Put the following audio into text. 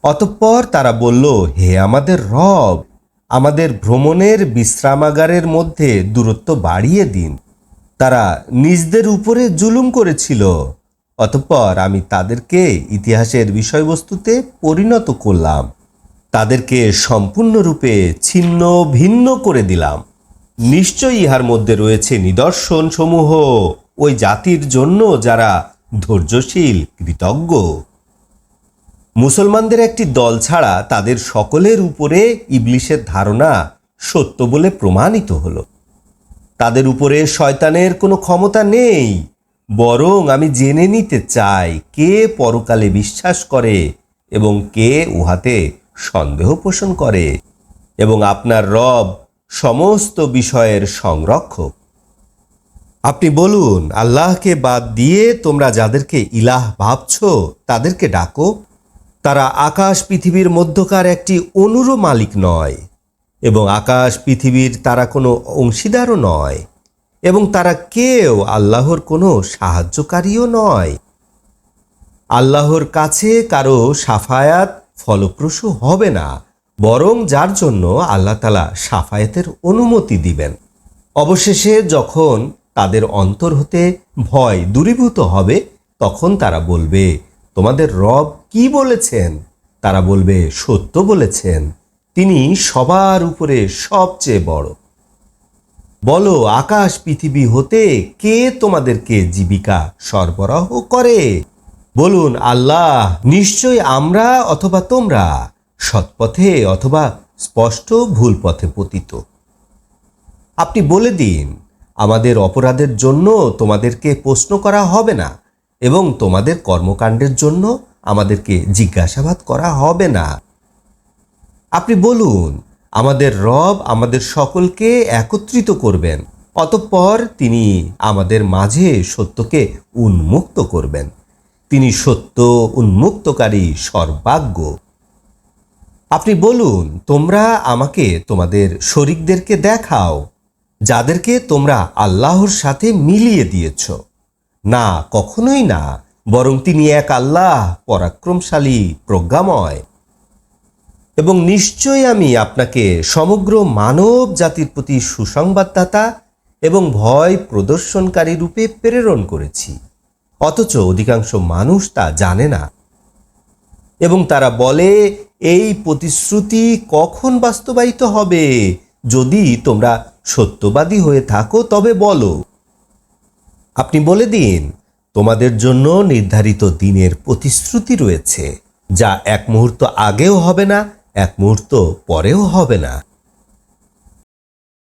অতঃপর তারা বলল, হে আমাদের রব, আমাদের ভ্রমণের বিশ্রামাগারের মধ্যে দূরত্ব বাড়িয়ে দিন। তারা নিজদের উপরে জুলুম করেছিল। অতঃপর আমি তাদেরকে ইতিহাসের বিষয়বস্তুতে পরিণত করলাম, তাদেরকে সম্পূর্ণরূপে ছিন্ন ভিন্ন করে দিলাম। নিশ্চয়ই ইহার মধ্যে রয়েছে নিদর্শন সমূহ ওই জাতির জন্য যারা ধৈর্যশীল, কৃতজ্ঞ। মুসলমানদের একটি দল ছাড়া তাদের সকলের উপরে ইবলিসের ধারণা সত্য বলে প্রমাণিত হলো। তাদের উপরে শয়তানের কোনো ক্ষমতা নেই, বরং আমি জেনে নিতে চাই কে পরকালে বিশ্বাস করে এবং কে উহাতে সন্দেহ পোষণ করে, এবং আপনার রব সমস্ত বিষয়ের সংরক্ষক। আপনি বলুন, আল্লাহকে বাদ দিয়ে তোমরা যাদেরকে ইলাহ ভাবছ তাদেরকে ডাকো। তারা আকাশ পৃথিবীর মধ্যকার একটি অণুরও মালিক নয়, এবং আকাশ পৃথিবীর তারা কোনো অংশীদারও নয়, এবং তারা কেউ আল্লাহর কোনো সাহায্যকারীও নয়। আল্লাহর কাছে কারো সাফায়াত ফলপ্রসূ হবে না, বরং যার জন্য আল্লাহ তাআলা সাফায়াতের অনুমতি দিবেন। অবশেষে যখন তাদের অন্তর হতে ভয় দূরীভূত হবে, তখন তারা বলবে, তোমাদের রব কি বলেছেন? তারা বলবে, সত্য বলেছেন, তিনি সবার উপরে সবচেয়ে বড়। বলো, আকাশ পৃথিবী হতে কে তোমাদেরকে জীবিকা সরবরাহ করে? বলুন, আল্লাহ। নিশ্চয় আমরা অথবা তোমরা সৎপথে অথবা স্পষ্ট ভুল পথে পতিত। আপনি বলে দিন, আমাদের অপরাধের জন্য তোমাদেরকে প্রশ্ন করা হবে না, এবং তোমাদের কর্মকাণ্ডের জন্য আমাদেরকে জিজ্ঞাসাবাদ করা হবে না। আপনি বলুন, আমাদের রব আমাদের সকলকে একত্রিত করবেন, অতঃপর তিনি আমাদের মাঝে সত্যকে উন্মুক্ত করবেন। তিনি সত্য উন্মুক্তকারী সর্বাজ্ঞ। আপনি বলুন, তোমরা আমাকে তোমাদের শরীকদেরকে দেখাও, যাদেরকে তোমরা আল্লাহর সাথে মিলিয়ে দিয়েছ। না, কখনোই না, বরং তিনি এক আল্লাহ, পরাক্রমশালী, প্রজ্ঞাময়। এবং নিশ্চয় আমি আপনাকে সমগ্র মানব জাতির প্রতি সুসংবাদদাতা এবং ভয় প্রদর্শনকারী রূপে প্রেরণ করেছি, অথচ অধিকাংশ মানুষ তা জানে না। এবং তারা বলে, এই প্রতিশ্রুতি কখন বাস্তবায়িত হবে? যদি তোমরা সত্যবাদী হয়ে থাকো তবে বলো। আপনি বলে দিন, তোমাদের জন্য নির্ধারিত দিনের প্রতিশ্রুতি রয়েছে, যা এক মুহূর্ত আগেও হবে না, এক মুহূর্ত পরেও হবে না।